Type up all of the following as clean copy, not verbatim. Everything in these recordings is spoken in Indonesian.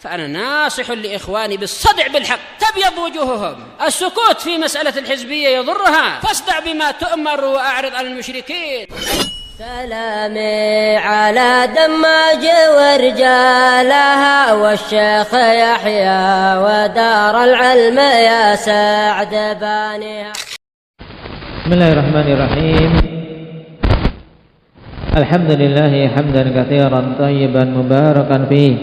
فأنا ناصح لإخواني بالصدع بالحق تبيض وجوههم. السكوت في مسألة الحزبية يضرها، فاصدع بما تؤمر وأعرض عن المشركين. سلامي على دماج ورجالها والشيخ يحيى ودار العلم يا سعد بانيها. بسم الله الرحمن الرحيم. الحمد لله حمدا كثيرا طيبا مباركا فيه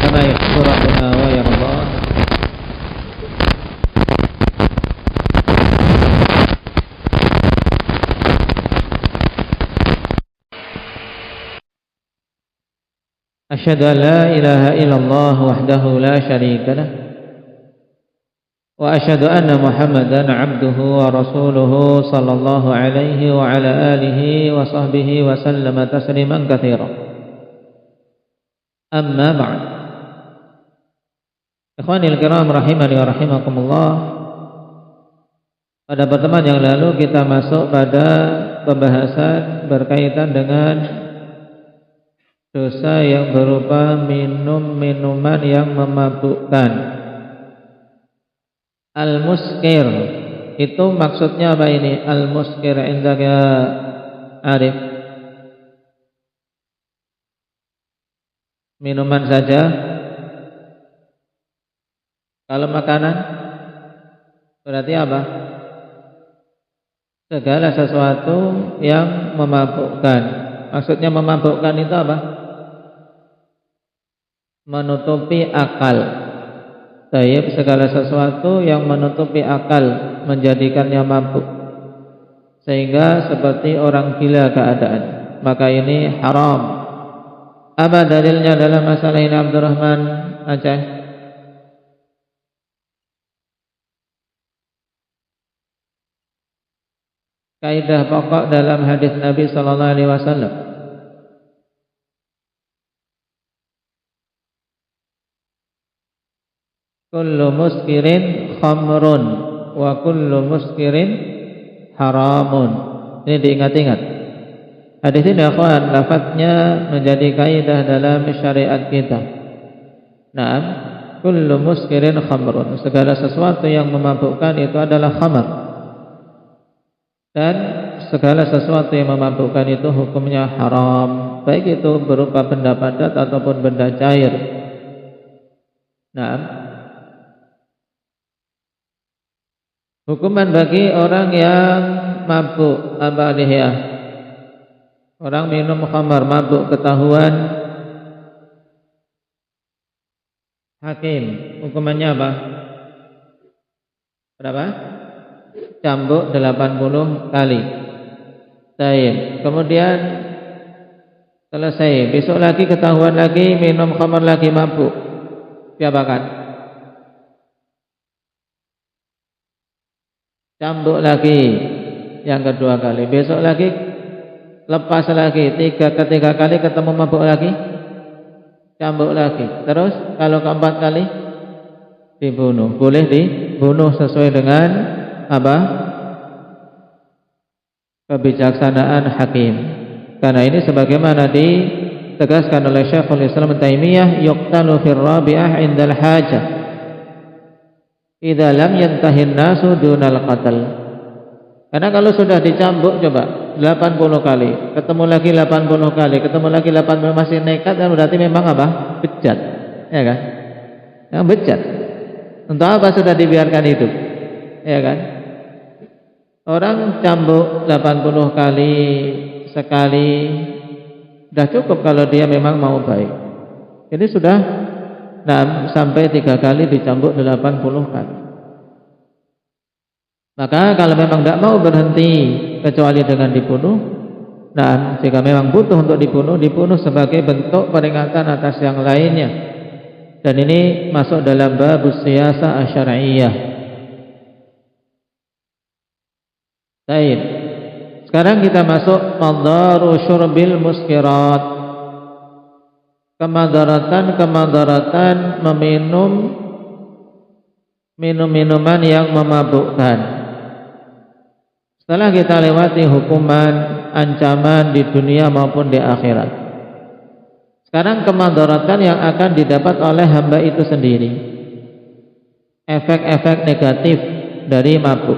كما يحب ربنا ويرضى. أشهد أن لا إله إلا الله وحده لا شريك له وأشهد أن محمدا عبده ورسوله صلى الله عليه وعلى آله وصحبه وسلم تسليما كثيرا. أما بعد، ikhwanil kiram rahimani wa rahimakumullah. Pada pertemuan yang lalu kita masuk pada pembahasan berkaitan dengan dosa yang berupa minum minuman yang memabukkan. Al-muskir itu maksudnya apa ini? Al-muskir indaka Arif? Minuman saja? Kalau makanan berarti apa? Segala sesuatu yang memabukkan. Maksudnya memabukkan itu apa? Menutupi akal. Tayyib, segala sesuatu yang menutupi akal, menjadikannya mabuk sehingga seperti orang gila keadaan, maka ini haram. Apa dalilnya dalam masalah ini, Abdurrahman Aceh? Kaidah pokok dalam hadis Nabi sallallahu alaihi wasallam. Kullu muskirin khamrun wa kullu muskirin haramun. Ini diingat-ingat. Hadis ini akhwan, lafadznya menjadi kaidah dalam syariat kita. Naam, kullu muskirin khamrun. Segala sesuatu yang memabukkan itu adalah khamr. Dan segala sesuatu yang memabukkan itu hukumnya haram, baik itu berupa benda padat ataupun benda cair. Naam, hukuman bagi orang yang mabuk apa dia? Orang minum khamar mabuk ketahuan hakim, hukumannya apa? Berapa? Cambuk 80 kali. Baik. Kemudian selesai, besok lagi ketahuan lagi minum khamar lagi mabuk, diapakan? Cambuk lagi yang kedua kali, besok lagi lepas lagi, ketiga kali ketemu mabuk lagi, cambuk lagi, terus kalau keempat kali dibunuh. Boleh dibunuh sesuai dengan apa? Kebijaksanaan hakim. Karena ini sebagaimana ditegaskan oleh Syekhul Islam Taimiyah, yuqtalu fir rabi'ah indal hajah idza lam yantahin nasu dunal qatl. Karena kalau sudah dicambuk coba 80 kali, ketemu lagi 80 kali, ketemu lagi 80, masih nekat, kan berarti memang apa? Bejat. Ya kan? Yang bejat. Untuk apa sudah dibiarkan hidup? Ya kan? Orang cambuk 80 kali sekali sudah cukup kalau dia memang mau baik. Ini sudah 6 sampai 3 kali dicambuk 80 kali. Maka kalau memang tidak mau berhenti kecuali dengan dibunuh, nah jika memang butuh untuk dibunuh sebagai bentuk peringatan atas yang lainnya. Dan ini masuk dalam babus siyasah asyariyah. Baik. Sekarang kita masuk madaru syurbil muskirat. Kemadaratan meminum minuman yang memabukkan. Setelah kita lewati hukuman, ancaman di dunia maupun di akhirat. Sekarang kemadaratan yang akan didapat oleh hamba itu sendiri, efek-efek negatif dari mabuk.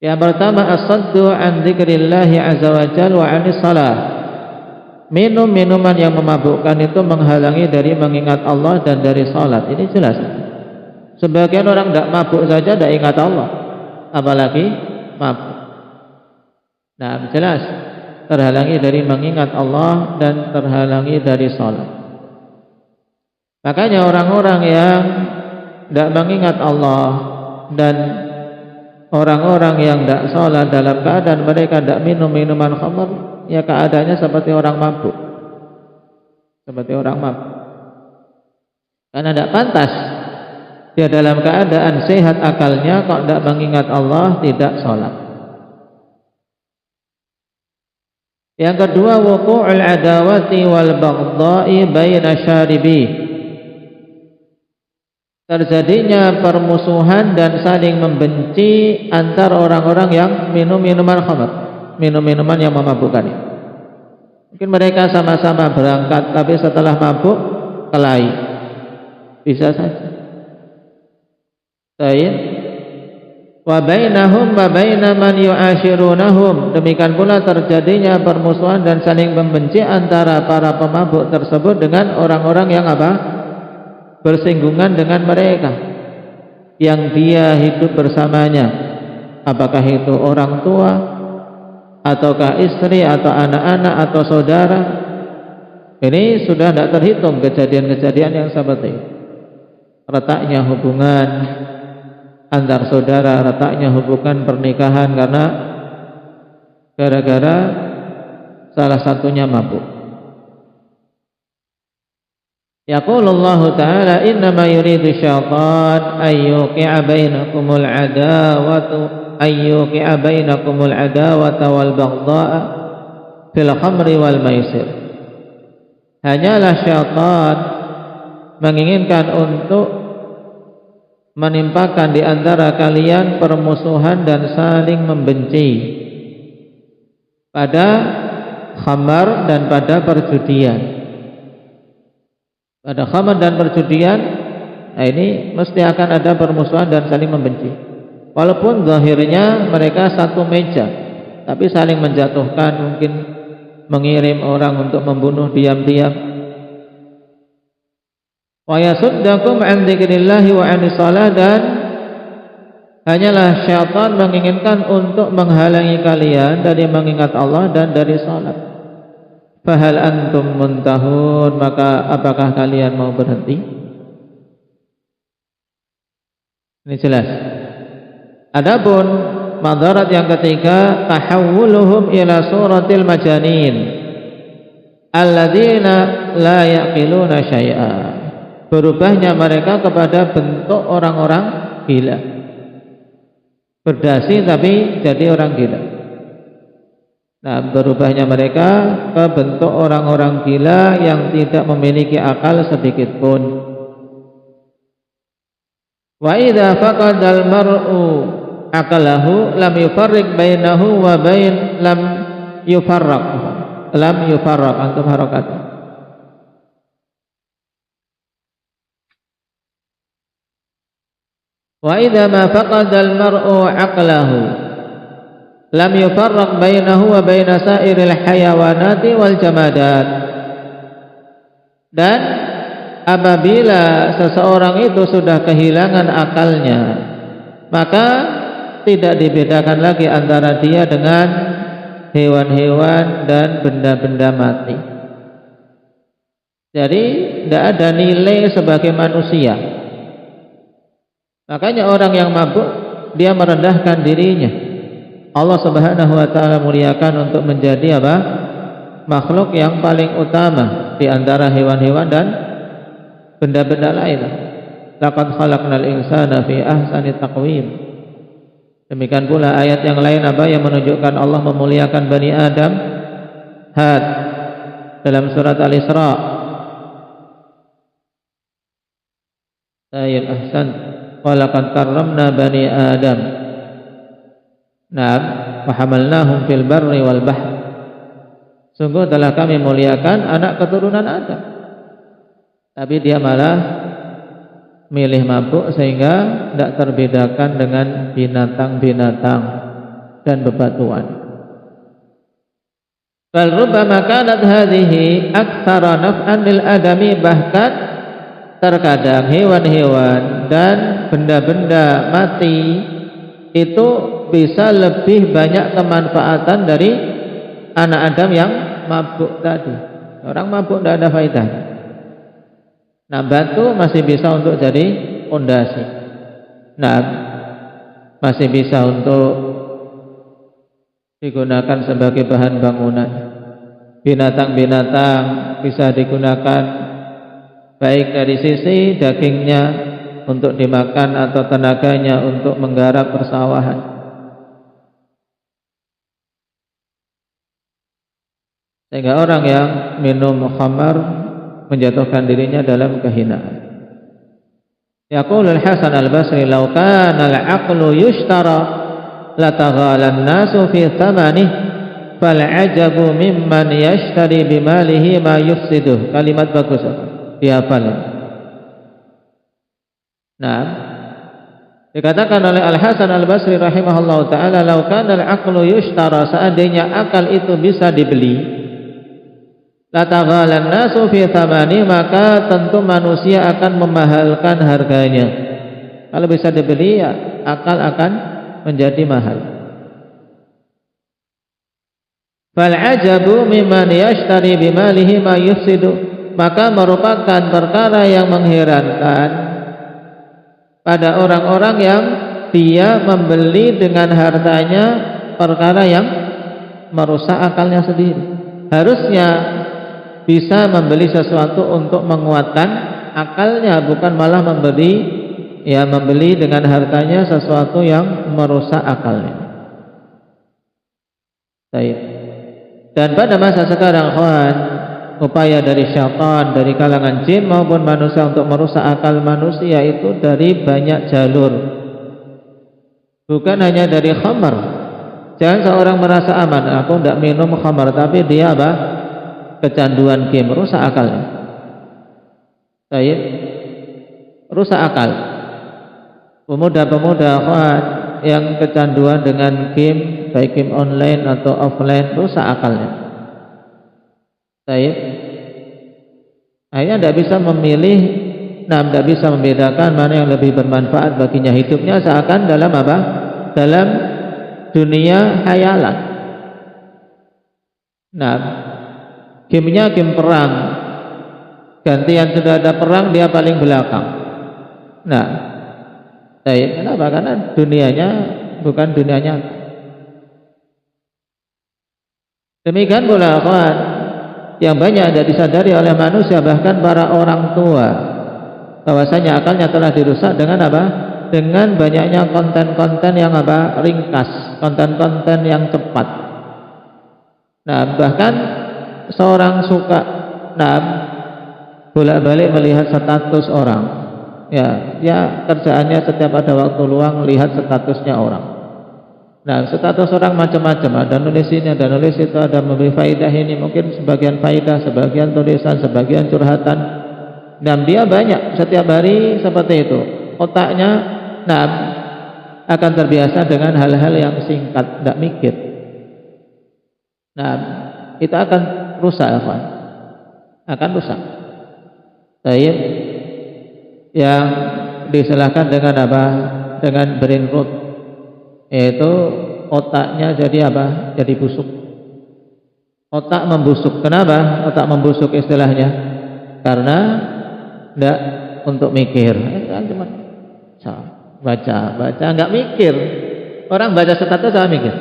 Yang pertama, as-saddu an dzikrillahi azza wa jalla wa 'anis shalah. Minum-minuman yang memabukkan itu menghalangi dari mengingat Allah dan dari salat. Ini jelas. Sebagian orang tidak mabuk saja tidak ingat Allah, apalagi mabuk. Nah, jelas terhalangi dari mengingat Allah dan terhalangi dari salat. Makanya orang-orang yang tidak mengingat Allah dan orang-orang yang tidak salat dalam keadaan mereka tidak minum minuman khamr, ya keadaannya seperti orang mabuk. Seperti orang mabuk. Karena tidak pantas dia dalam keadaan sehat akalnya kok tidak mengingat Allah, tidak salat. Yang kedua, wuqu'ul adawati wal baghdha'i baina syaribi. Terjadinya permusuhan dan saling membenci antara orang-orang yang minum minuman khamr, minum minuman yang memabukkan. Mungkin mereka sama-sama berangkat, tapi setelah mabuk kelahi. Bisa saja. Baik. Wa bainahum wa baina man yu'ashirunahum. Demikian pula terjadinya permusuhan dan saling membenci antara para pemabuk tersebut dengan orang-orang yang bersinggungan dengan mereka, yang dia hidup bersamanya, apakah itu orang tua ataukah istri atau anak-anak atau saudara. Ini sudah tidak terhitung kejadian-kejadian yang seperti itu. Retaknya hubungan antar saudara, retaknya hubungan pernikahan karena gara-gara salah satunya mabuk. Yaqulullahu ta'ala innama yuridu syaitan ayyuqi'a bainakumul adawata wal baghdha'a fil khamri wal maisir. Hanyalah syaitan menginginkan untuk menimpakan di antara kalian permusuhan dan saling membenci pada khamar dan pada perjudian. Pada khamar dan perjudian, nah ini mesti akan ada permusuhan dan saling membenci. Walaupun zahirnya mereka satu meja, tapi saling menjatuhkan, mungkin mengirim orang untuk membunuh diam-diam. Wa yasuddakum an dzikrillahi wa 'anis shalah, dan hanyalah syaitan menginginkan untuk menghalangi kalian dari mengingat Allah dan dari salat. Fahal antum muntahun, maka apakah kalian mau berhenti? Ini jelas. Adapun madarat yang ketiga, tahawwuluhum ila suratil majanin alladzina la yaqiluna syai'a. Berubahnya mereka kepada bentuk orang-orang gila. Berdasi tapi jadi orang gila. Nah, berubahnya mereka ke bentuk orang-orang gila yang tidak memiliki akal sedikit pun. Wa idza faqadal mar'u aqlahu lam yufarriq bainahu wa bain lam yufarraq antum harakat. Wa idza ma faqadal mar'u aqlahu lam yufarraq bainahu wa baina sairil hayawanati wal jamadat. Dan apabila seseorang itu sudah kehilangan akalnya, maka tidak dibedakan lagi antara dia dengan hewan-hewan dan benda-benda mati. Jadi tidak ada nilai sebagai manusia. Makanya orang yang mabuk, dia merendahkan dirinya. Allah Subhanahu wa taala muliakan untuk menjadi apa? Makhluk yang paling utama di antara hewan-hewan dan benda-benda lain. Laqad khalaqnal insana fi ahsani taqwim. Demikian pula ayat yang lain apa yang menunjukkan Allah memuliakan Bani Adam. Had dalam surat Al-Isra. Ayat ahsan. Walaqad karramna Bani Adam. Naam, wa hamalnahum fil barri wal bahr. sungguh telah kami muliakan anak keturunan Adam. Tapi dia malah milih mabuk sehingga tidak terbedakan dengan binatang-binatang dan bebatuan. Bal rubbama kanat hadhihi aktsara naf'an lil adami, bahkan terkadang hewan-hewan dan benda-benda mati itu bisa lebih banyak kemanfaatan dari anak Adam yang mabuk tadi. Orang mabuk tidak ada faedahnya. Nah, batu masih bisa untuk jadi fondasi. Nah, masih bisa untuk digunakan sebagai bahan bangunan. Binatang-binatang bisa digunakan baik dari sisi dagingnya untuk dimakan atau tenaganya untuk menggarap persawahan. Sehingga orang yang minum khamar menjatuhkan dirinya dalam kehinaan. Yaqulu Al-Hasan Al-Basri, "Law kana al-'aqlu yushtara lataghala an-nasu fi thamanihi fal 'ajabu mimman yashtari bimalihi ma yufsiduh." Kalimat bagus, dihafal. Nah, dikatakan oleh Al-Hasan Al-Basri rahimahullahu taala, "Law kana al-'aqlu yushtara", seandainya akal itu bisa dibeli, lataghalan nasu fi thamani, maka tentu manusia akan memahalkan harganya. Kalau bisa dibeli, ya akal akan menjadi mahal. Fal ajabu mimman yashtari bimalihi ma yufsidu, maka merupakan perkara yang mengherankan pada orang-orang yang dia membeli dengan hartanya perkara yang merusak akalnya sendiri. Harusnya bisa membeli sesuatu untuk menguatkan akalnya, bukan malah membeli dengan hartanya sesuatu yang merusak akalnya. Baik. Dan pada masa sekarang, kawan, upaya dari syaitan, dari kalangan jin maupun manusia untuk merusak akal manusia itu dari banyak jalur. Bukan hanya dari khamar. Jangan seorang merasa aman, aku tidak minum khamar, tapi dia kecanduan game, rusak akalnya. Baik, rusak akal. Pemuda-pemuda yang kecanduan dengan game, baik game online atau offline, rusak akalnya. Baik, akhirnya tidak bisa memilih, tidak bisa membedakan mana yang lebih bermanfaat baginya. Hidupnya seakan dalam apa? Dalam dunia khayalan. Nah, gamenya game perang, gantian sudah ada perang dia paling belakang. Nah, kenapa? Karena dunianya bukan dunianya. Demikian pula kawan, yang banyak tidak disadari oleh manusia, bahkan para orang tua, bahwasanya akalnya telah dirusak dengan apa? Dengan banyaknya konten-konten yang ringkas, konten-konten yang cepat. Nah, bahkan seorang suka bolak-balik melihat status orang. Ya, dia kerjaannya setiap ada waktu luang lihat statusnya orang. Nah, status orang macam-macam, ada nulis ini, ada nulis itu, ada memberi faidah ini, mungkin sebagian faidah, sebagian tulisan, sebagian curhatan. Dan dia banyak setiap hari seperti itu. Otaknya akan terbiasa dengan hal-hal yang singkat, tidak mikir. Nah, itu akan rusak, kawan. Akan rusak. Baik, yang disilahkan dengan apa? Dengan brain rot, yaitu otaknya jadi apa? Jadi busuk. Otak membusuk. Kenapa otak membusuk istilahnya? Karena tidak untuk mikir. Cuma baca, nggak mikir. Orang baca status sama mikir.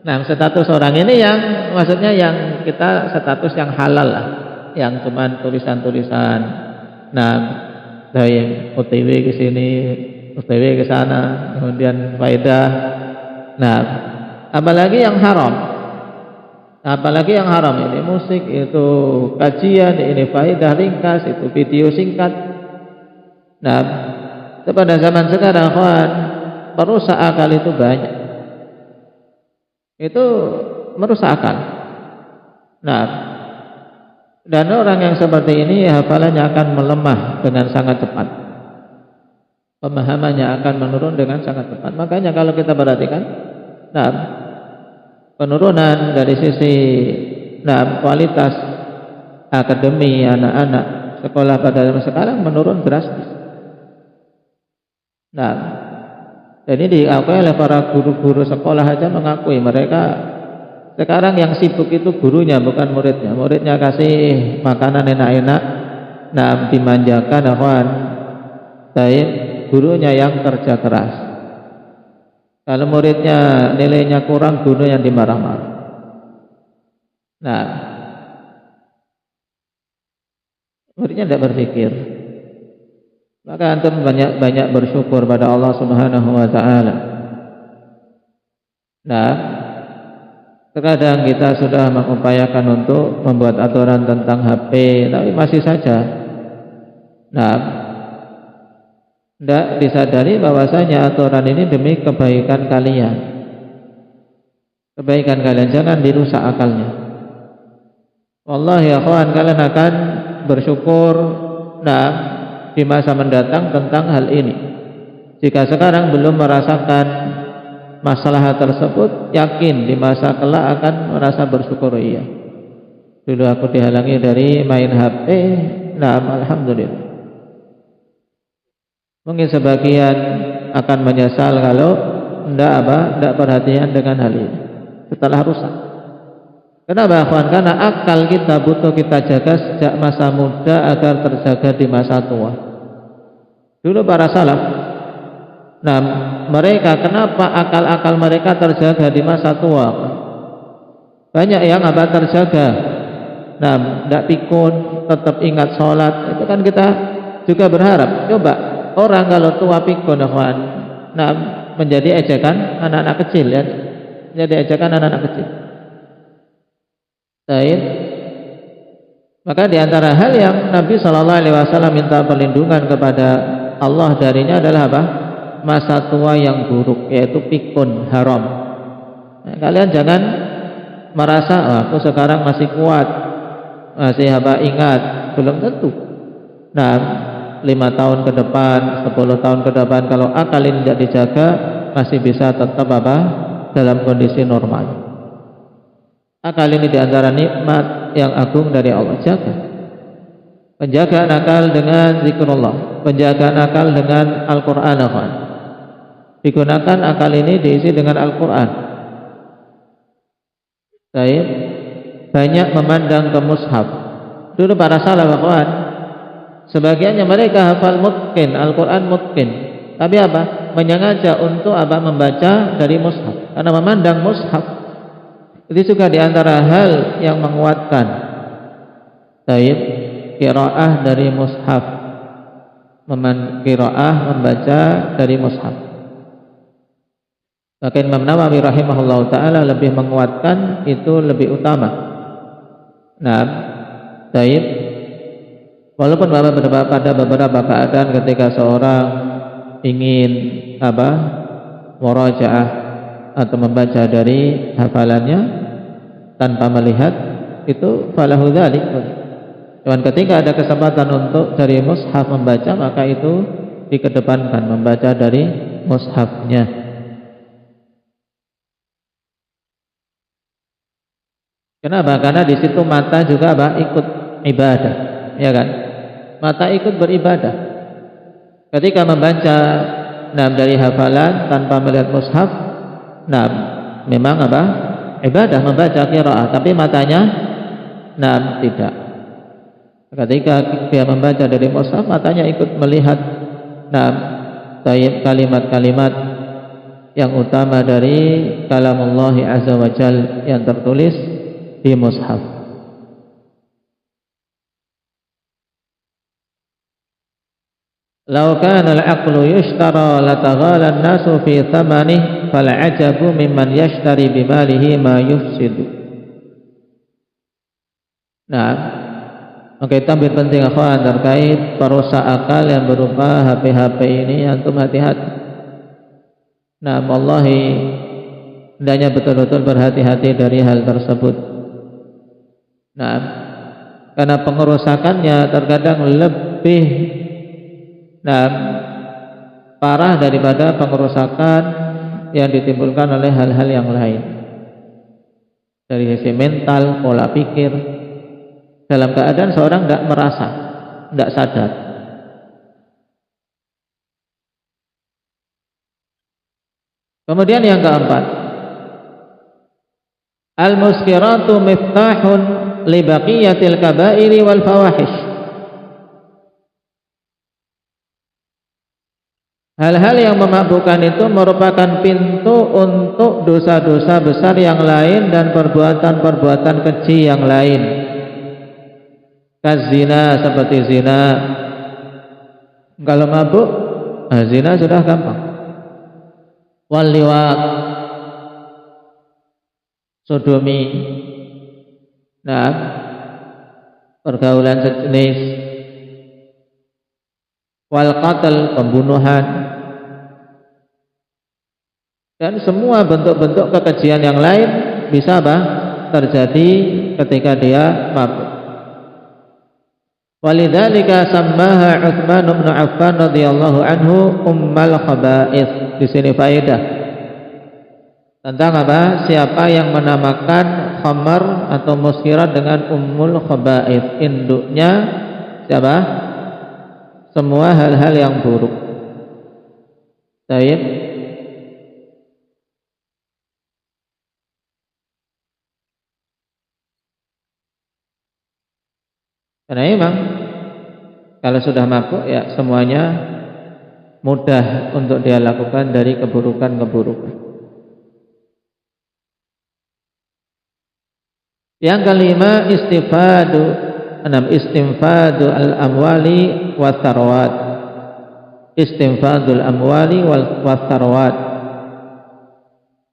Nah, status orang ini yang maksudnya yang kita status yang halal lah, yang cuman tulisan-tulisan. Nah, dari OTW ke sini, OTW ke sana, kemudian faedah. Nah, apalagi yang haram. Apalagi yang haram, ini musik, itu kajian, ini faedah ringkas, itu video singkat. Nah, pada zaman sekarang, kawan, perusak akal itu banyak. Itu merusak akal. Nah, dan orang yang seperti ini hafalannya akan melemah dengan sangat cepat. Pemahamannya akan menurun dengan sangat cepat. Makanya kalau kita perhatikan, nah, penurunan dari sisi kualitas akademi anak-anak sekolah pada zaman sekarang menurun drastis. Nah, dan ini diakui oleh para guru-guru sekolah aja mengakui mereka sekarang yang sibuk itu gurunya bukan muridnya. Muridnya kasih makanan enak-enak, nah dimanjakan, akhwan. Tapi gurunya yang kerja keras. Kalau muridnya nilainya kurang, gurunya yang dimarah-marah. Nah, muridnya tidak berpikir. Maka antum banyak bersyukur pada Allah Subhanahu wa taala. Nah, terkadang kita sudah mengupayakan untuk membuat aturan tentang HP, tapi masih saja tidak disadari bahwasanya aturan ini demi kebaikan kalian. Kebaikan kalian, jangan dirusak akalnya. Wallahi ya kawan, kalian akan bersyukur di masa mendatang tentang hal ini. Jika sekarang belum merasakan masalah tersebut, yakin di masa kelak akan merasa bersyukur. Iya, dulu aku dihalangi dari main HP, alhamdulillah. Mungkin sebagian akan menyesal kalau tidak perhatian dengan hal ini setelah rusak. Kenapa, kawan? Karena akal kita butuh kita jaga sejak masa muda agar terjaga di masa tua. Dulu para salaf, mereka kenapa akal-akal mereka terjaga di masa tua? Banyak yang terjaga. Tidak pikun, tetap ingat sholat. Itu kan kita juga berharap. Coba orang kalau tua pikun, kawan, menjadi ejekan anak-anak kecil, ya. Menjadi ejekan anak-anak kecil. Baik. Maka di antara hal yang Nabi Shallallahu Alaihi Wasallam minta perlindungan kepada Allah darinya adalah apa? Masa tua yang buruk, yaitu pikun, haram. Nah, kalian jangan merasa aku sekarang masih kuat, masih ingat, belum tentu. 5 tahun ke depan, 10 tahun ke depan, kalau akal ini tidak dijaga, masih bisa tetap dalam kondisi normal. Akal ini diantara nikmat yang agung dari Allah. Jaga. Penjagaan akal dengan zikrullah, penjagaan akal dengan Al-Quran. Digunakan akal ini diisi dengan Al-Quran. Baik. Banyak memandang ke mushaf. Dulu para salaf, sebagiannya mereka hafal mutqin, Al-Quran mutqin. Tapi menyengaja untuk membaca dari mushaf. Karena memandang mushaf itu juga diantara hal yang menguatkan qiraah dari mushaf, qiraah membaca dari mushaf. Maka Imam Nawawi rahimahullah ta'ala lebih menguatkan itu lebih utama. Walaupun pada beberapa keadaan ketika seorang ingin murajaah atau membaca dari hafalannya tanpa melihat, itu falahu dzalik. Cuman ketika ada kesempatan untuk dari mushaf membaca, maka itu dikedepankan membaca dari mushafnya. Kenapa? Karena di situ mata juga ikut ibadah, ya kan? Mata ikut beribadah. Ketika membaca dari hafalan tanpa melihat mushaf, memang ibadah membaca qiraah, tapi matanya tidak. Ketika dia membaca dari mushaf, matanya ikut melihat kalimat-kalimat yang utama dari kalamullah azza wa jal yang tertulis di mushaf. Lau kana al-aqlu yushtara lataghala an-nasu fi thamanih fal ajabu mimman yashtari bimalihi ma yufsidu. Oke, tambah penting akhwan terkait perusak akal yang berupa HP-HP ini, antum hati-hati. Wallahi hendaknya betul-betul berhati-hati dari hal tersebut. Nah, karena pengerusakannya terkadang lebih parah daripada pengerusakan yang ditimbulkan oleh hal-hal yang lain. Dari sisi mental, pola pikir, dalam keadaan seorang tidak merasa, tidak sadar. Kemudian yang keempat, al-muskiratu miftahun li baqiyatil kabairi wal fawahish. Hal-hal yang memabukkan itu merupakan pintu untuk dosa-dosa besar yang lain dan perbuatan-perbuatan keji yang lain. Kazina, seperti zina. Kalau mabuk, zina sudah gampang. Wal liwat, sodomi, pergaulan sejenis. Wal qatl, pembunuhan, dan semua bentuk-bentuk kekejian yang lain bisa terjadi ketika dia mabuk. Walidzalika sammaha Utsman bin Affan radhiyallahu anhu ummal khaba'ith. Di sini faedah tentang siapa yang menamakan khamar atau muskirat dengan ummul khaba'ith, induknya siapa? Semua hal-hal yang buruk. Baik. Karena memang kalau sudah mabuk ya semuanya mudah untuk dia lakukan dari keburukan-keburukan. Yang kelima, istinfadu al-amwali wa tharwat. Istinfadul amwali wa tharwat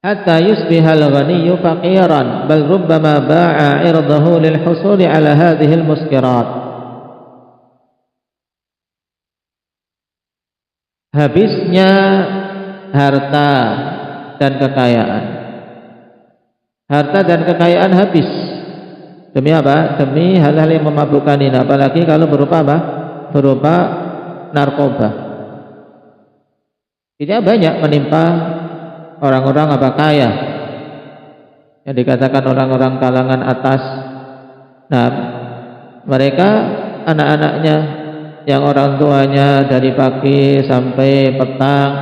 hatta yusbihal ghaniyyu faqiran bal rubbama ba'a irdahu lil husuli ala hadhihi al muskirat. Habisnya harta dan kekayaan. Harta dan kekayaan habis. Demi apa? Demi hal-hal yang memabukkan ini. Apalagi kalau berupa apa? Berupa narkoba. Ini banyak menimpa orang-orang kaya, yang dikatakan orang-orang kalangan atas. Nah, mereka anak-anaknya yang orang tuanya dari pagi sampai petang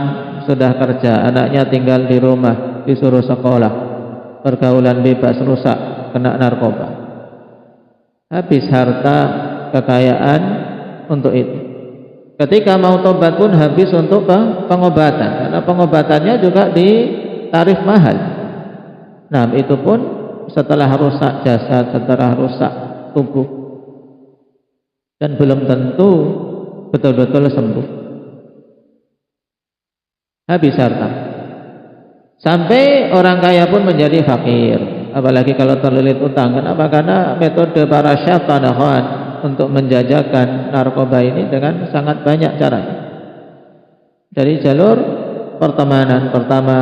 sudah kerja, anaknya tinggal di rumah, disuruh sekolah, pergaulan bebas, rusak, kena narkoba. Habis harta, kekayaan untuk itu. Ketika mau tobat pun habis untuk pengobatan, karena pengobatannya juga ditarif mahal. Nah, itu pun setelah rusak jasad, setelah rusak tubuh, dan belum tentu betul-betul sembuh. Habis harta. Sampai orang kaya pun menjadi fakir, apalagi kalau terlilit utang. Kenapa? Karena metode para syaitan untuk menjajakan narkoba ini dengan sangat banyak caranya. Dari jalur pertemanan, pertama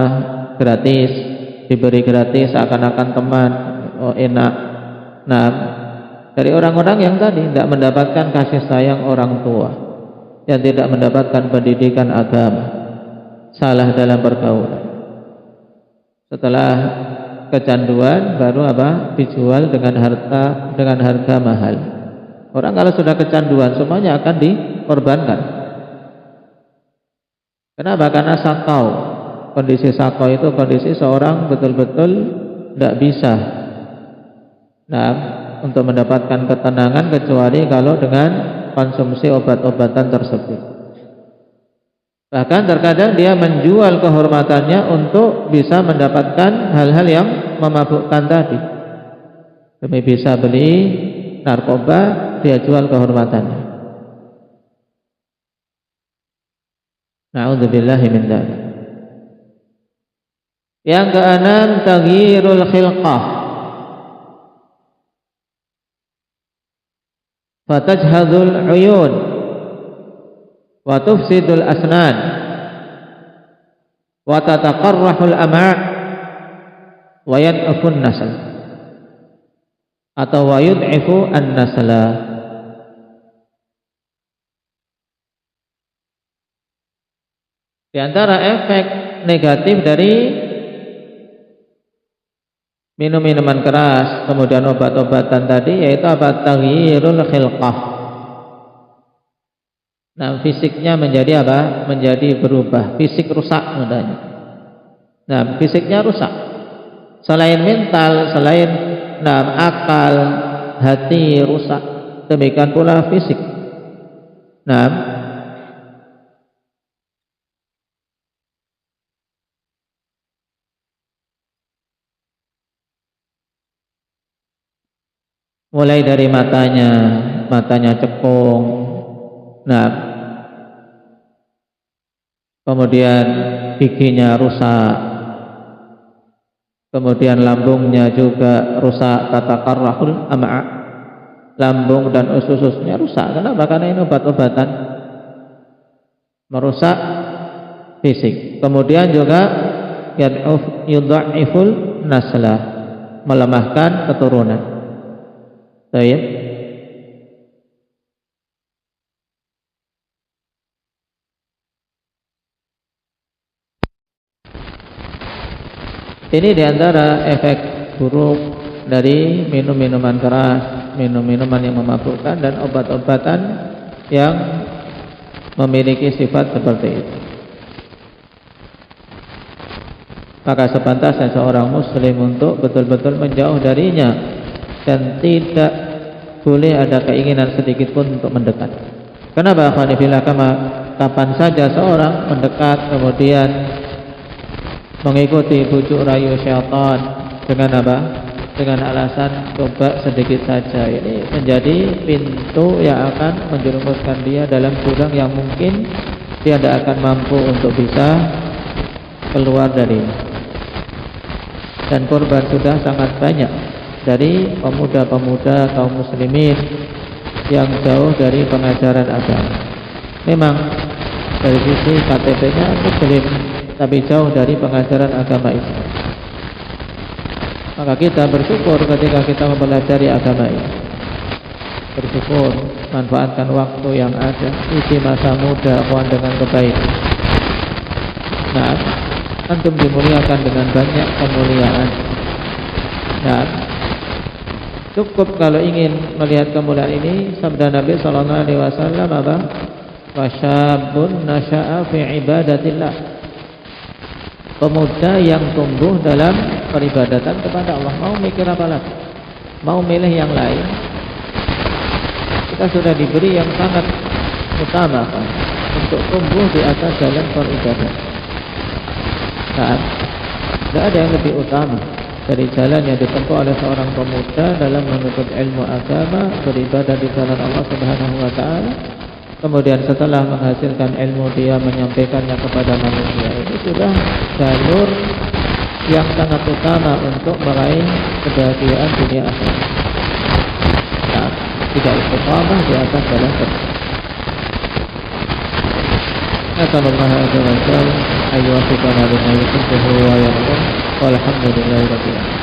gratis, diberi gratis seakan-akan teman, oh enak. Nah, dari orang-orang yang tadi tidak mendapatkan kasih sayang orang tua, yang tidak mendapatkan pendidikan agama, salah dalam pergaulan. Setelah kecanduan baru dijual dengan harga mahal. Orang kalau sudah kecanduan semuanya akan dikorbankan. Kenapa? Karena sakau. Kondisi sakau itu kondisi seorang betul-betul tidak bisa untuk mendapatkan ketenangan kecuali kalau dengan konsumsi obat-obatan tersebut. Bahkan terkadang dia menjual kehormatannya untuk bisa mendapatkan hal-hal yang memabukkan tadi. Demi bisa beli narkoba, dia jual kehormatannya. Na'udzubillahi min dzalik. Yang keenam, taghyirul khilqah. Fatajhadul uyun wa tufsidul asnan wa tataqarrahul ama' wa yan'afun nasl. atau wa yud'ifu an-nasla. Di antara efek negatif dari minum-minuman keras kemudian obat-obatan tadi yaitu apa? Taghyirul khilqah. Nah, fisiknya menjadi apa? Menjadi berubah, fisik rusak namanya. Nah, fisiknya rusak. Selain mental, selain akal, hati rusak. Demikian pula fisik. Nah, mulai dari matanya cekung. Nah, kemudian giginya rusak. Kemudian lambungnya juga rusak, tatakarrahul am'a. Lambung dan usus-ususnya rusak. Kenapa? Karena ini obat-obatan merusak fisik. Kemudian juga yudha'iful nasla, melemahkan keturunan. Baik. Ini diantara efek buruk dari minum-minuman keras, minum-minuman yang memabukkan dan obat-obatan yang memiliki sifat seperti itu. Maka sepantasnya seorang muslim untuk betul-betul menjauh darinya dan tidak boleh ada keinginan sedikit pun untuk mendekat. Kenapa? Kapan saja seorang mendekat kemudian mengikuti bujuk rayu syaitan dengan apa? Dengan alasan coba sedikit saja, ini menjadi pintu yang akan menjerumuskan dia dalam jurang yang mungkin dia tidak akan mampu untuk bisa keluar dari. Dan korban sudah sangat banyak dari pemuda-pemuda kaum muslimin yang jauh dari pengajaran agama. Memang dari sisi KTP-nya muslim, tapi jauh dari pengajaran agama Islam. Maka kita bersyukur ketika kita mempelajari agama ini. Bersyukur, manfaatkan waktu yang ada, isi masa muda dengan kebaikan. Nah, antum dimuliakan dengan banyak kemuliaan. Nah, cukup kalau ingin melihat kemuliaan ini, sabda Nabi sallallahu alaihi wasallam apa? Wasyabun nasya'a fi ibadatillah. Pemuda yang tumbuh dalam peribadatan kepada Allah. Mau mikir apa lagi? Mau milih yang lain? Kita sudah diberi yang sangat utama kan? Untuk tumbuh di atas jalan peribadatan. Nah, tidak ada yang lebih utama dari jalan yang ditempuh oleh seorang pemuda dalam menuntut ilmu agama, beribadah di jalan Allah Subhanahu wa taala. Kemudian setelah menghasilkan ilmu dia menyampaikannya kepada manusia. Ini sudah jalur yang sangat utama untuk meraih kebahagiaan dunia akhirat. Nah, tidak istiqamah di atas jalan tersebut. Nasallallahu alaihi wa sallam ayyuhal lima yuhibbuhu wa yardah. Walhamdulillahirabbil alamin.